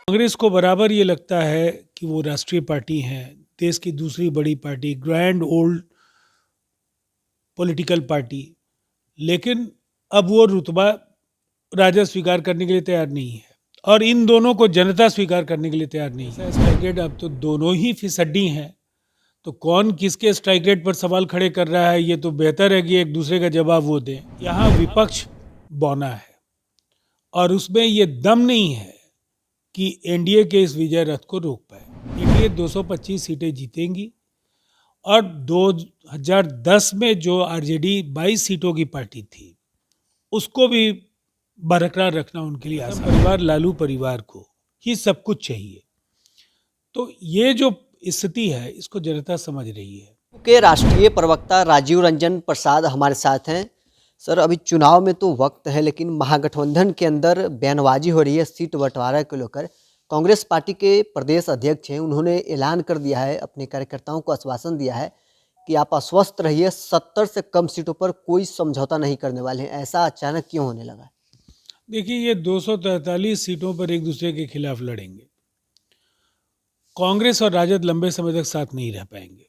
कांग्रेस को बराबर ये लगता है कि वो राष्ट्रीय पार्टी है, देश की दूसरी बड़ी party, grand old political party. लेकिन अब वो रुतबा राजद स्वीकार करने के लिए तैयार नहीं है और इन दोनों को जनता स्वीकार करने के लिए तैयार नहीं है। स्ट्राइक रेट अब तो दोनों ही फिसड्डी हैं, तो कौन किसके स्ट्राइक रेट पर सवाल खड़े कर रहा है, ये तो बेहतर है कि एक दूसरे का जवाब वो दें। यहाँ विपक्ष बौना है और उसमें ये दम नहीं है कि एनडीए के इस विजय रथ को रोक पाए। एनडीए 225 सीटें जीतेंगी और 2010 में जो आरजेडी 22 सीटों की पार्टी थी उसको भी बरकरार रखना उनके लिए आसान। परिवार लालू परिवार को ही सब कुछ चाहिए, तो ये जो स्थिति है इसको जनता समझ रही है। के राष्ट्रीय प्रवक्ता राजीव रंजन प्रसाद हमारे साथ हैं। सर, अभी चुनाव में तो वक्त है, लेकिन महागठबंधन के अंदर बयानबाजी हो रही है सीट बंटवारा को लेकर। कांग्रेस पार्टी के प्रदेश अध्यक्ष हैं, उन्होंने ऐलान कर दिया है, अपने कार्यकर्ताओं को आश्वासन दिया है कि आप आश्वस्त रहिए, 70 से कम सीटों पर कोई समझौता नहीं करने वाले हैं। ऐसा अचानक क्यों होने लगा? देखिए, ये 243 सीटों पर एक दूसरे के खिलाफ लड़ेंगे। कांग्रेस और राजद लंबे समय तक साथ नहीं रह पाएंगे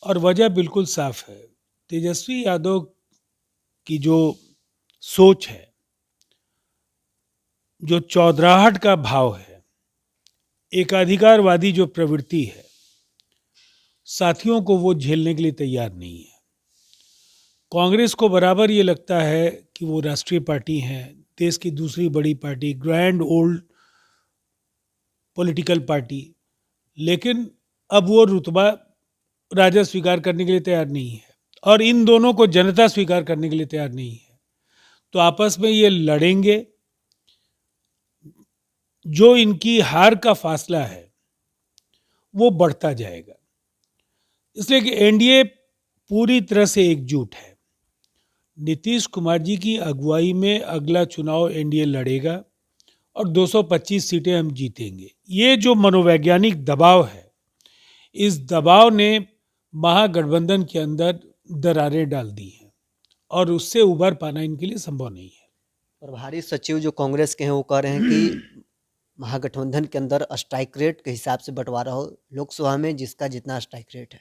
और वजह बिल्कुल साफ है। तेजस्वी यादव की जो सोच है, जो चौधराहट का भाव है, एकाधिकारवादी जो प्रवृत्ति है, साथियों को वो झेलने के लिए तैयार नहीं है। कांग्रेस को बराबर ये लगता है कि वो राष्ट्रीय पार्टी है, देश की दूसरी बड़ी party, grand old political party. लेकिन अब वो रुतबा राजद स्वीकार करने के लिए तैयार नहीं है और इन दोनों को जनता स्वीकार करने के लिए तैयार नहीं है, तो आपस में ये लड़ेंगे। जो इनकी हार का फासला है वो बढ़ता जाएगा, इसलिए कि एनडीए पूरी तरह से एकजुट है। नीतीश कुमार जी की अगुवाई में अगला चुनाव एनडीए लड़ेगा और 225 सीटें हम जीतेंगे। ये जो मनोवैज्ञानिक दबाव है, इस दबाव ने महागठबंधन के अंदर दरारें डाल दी हैं और उससे उबर पाना इनके लिए संभव नहीं है। प्रभारी सचिव जो कांग्रेस के हैं वो कह रहे हैं कि महागठबंधन के अंदर स्ट्राइक रेट के हिसाब से बंटवारा हो, लोकसभा में जिसका जितना स्ट्राइक रेट है।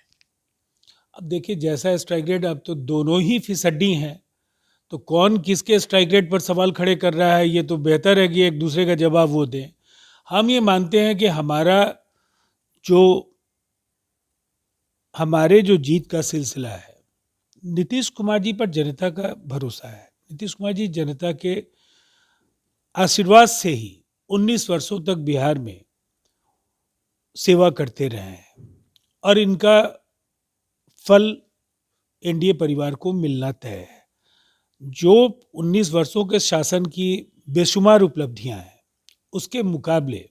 अब देखिए, जैसा स्ट्राइक रेट, अब तो दोनों ही फिसड्डी हैं, तो कौन किसके स्ट्राइक रेट पर सवाल खड़े कर रहा है, ये तो बेहतर है कि एक दूसरे का जवाब वो दें। हम ये मानते हैं कि हमारे जो जीत का सिलसिला है, नीतीश कुमार जी पर जनता का भरोसा है। नीतीश कुमार जी जनता के आशीर्वाद से ही 19 वर्षों तक बिहार में सेवा करते रहे हैं और इनका फल एनडीए परिवार को मिलना तय है। जो 19 वर्षों के शासन की बेशुमार उपलब्धियां हैं, उसके मुकाबले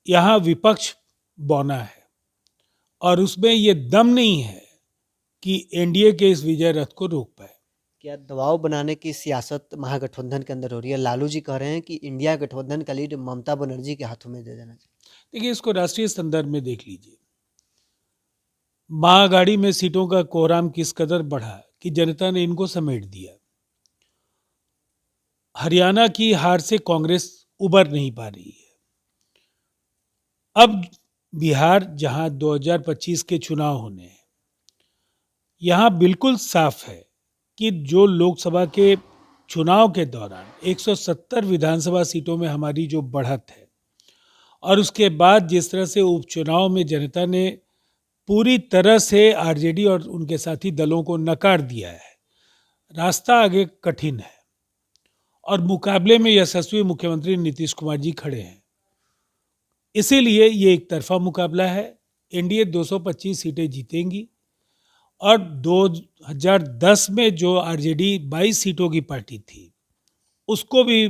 यहाँ विपक्ष बौना है और उसमें ये दम नहीं है कि एनडीए के इस विजय रथ को रोक पाए। क्या दबाव बनाने की सियासत महागठबंधन के अंदर हो रही है? लालू जी कह रहे हैं कि इंडिया गठबंधन का लीड ममता बनर्जी के हाथों में दे देना चाहिए। देखिए, इसको राष्ट्रीय संदर्भ में देख लीजिए। महाअघाड़ी में सीटों का कोहराम किस कदर बढ़ा कि जनता ने इनको समेट दिया। हरियाणा की हार से कांग्रेस उबर नहीं पा रही है। अब बिहार, जहां 2025 के चुनाव होने हैं, यहां बिल्कुल साफ है कि जो लोकसभा के चुनाव के दौरान 170 विधानसभा सीटों में हमारी जो बढ़त है और उसके बाद जिस तरह से उपचुनाव में जनता ने पूरी तरह से आरजेडी और उनके साथी दलों को नकार दिया है, रास्ता आगे कठिन है और मुकाबले में यशस्वी मुख्यमंत्री नीतीश कुमार जी खड़े हैं। इसीलिए ये एक तरफा मुकाबला है। एनडीए 225 सीटें जीतेंगी और 2010 में जो आरजेडी 22 सीटों की पार्टी थी उसको भी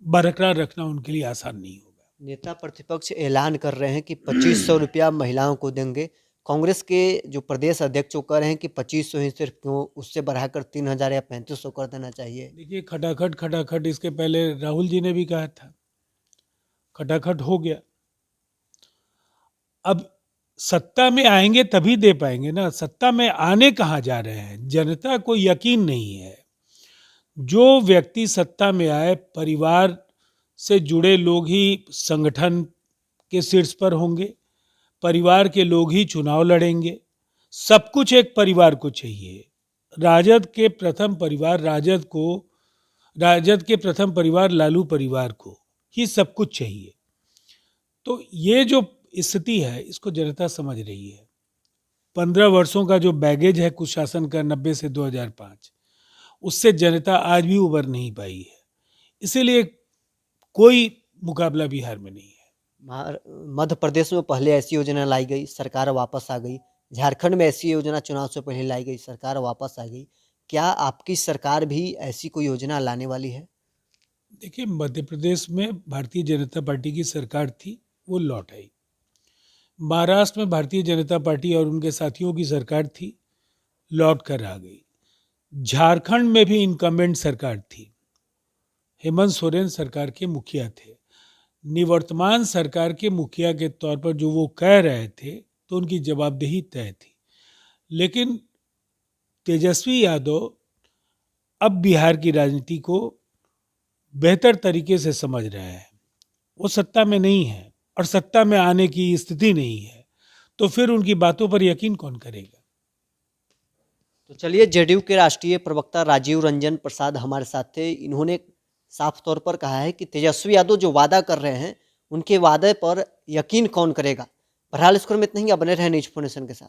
बरकरार रखना उनके लिए आसान नहीं होगा। नेता प्रतिपक्ष ऐलान कर रहे हैं कि 2500 रुपया महिलाओं को देंगे। कांग्रेस के जो प्रदेश अध्यक्ष वो कह रहे हैं कि 2500 ही सिर्फ, क्यों उससे बढ़ाकर 3000 या 3500 कर देना चाहिए। देखिए, खटाखट इसके पहले राहुल जी ने भी कहा था, खटाखट हो गया। अब सत्ता में आएंगे तभी दे पाएंगे ना, सत्ता में आने कहाँ जा रहे हैं, जनता को यकीन नहीं है। जो व्यक्ति सत्ता में आए, परिवार से जुड़े लोग ही संगठन के शीर्ष पर होंगे, परिवार के लोग ही चुनाव लड़ेंगे। सब कुछ एक परिवार को चाहिए। राजद के प्रथम परिवार राजद के प्रथम परिवार लालू परिवार को ही सब कुछ चाहिए। तो ये जो स्थिति है इसको जनता समझ रही है। 15 वर्षों का जो बैगेज है कुशासन का 90 से 2005, उससे जनता आज भी उबर नहीं पाई है। इसीलिए कोई मुकाबला बिहार में नहीं है। मध्य प्रदेश में पहले ऐसी योजना लाई गई, सरकार वापस आ गई। झारखंड में ऐसी योजना चुनाव से पहले लाई गई, सरकार वापस आ गई। क्या आपकी सरकार भी ऐसी कोई योजना लाने वाली है? देखिए, मध्य प्रदेश में भारतीय जनता पार्टी की सरकार थी, वो लौट आई। महाराष्ट्र में भारतीय जनता पार्टी और उनके साथियों की सरकार थी, लौट कर आ गई। झारखंड में भी इनकम्बेंट सरकार थी, हेमंत सोरेन सरकार के मुखिया थे। निवर्तमान सरकार के मुखिया के तौर पर जो वो कह रहे थे तो उनकी जवाबदेही तय थी। लेकिन तेजस्वी यादव अब बिहार की राजनीति को बेहतर तरीके से समझ रहे हैं। वो सत्ता में नहीं है और सत्ता में आने की स्थिति नहीं है, तो फिर उनकी बातों पर यकीन कौन करेगा। तो चलिए, जेडीयू के राष्ट्रीय प्रवक्ता राजीव रंजन प्रसाद हमारे साथ थे। इन्होंने साफ तौर पर कहा है कि तेजस्वी यादव जो वादा कर रहे हैं उनके वादे पर यकीन कौन करेगा। बहरहाल, इस क्रम में इतना ही। बने रहे न्यूज़ 4 नेशन के साथ।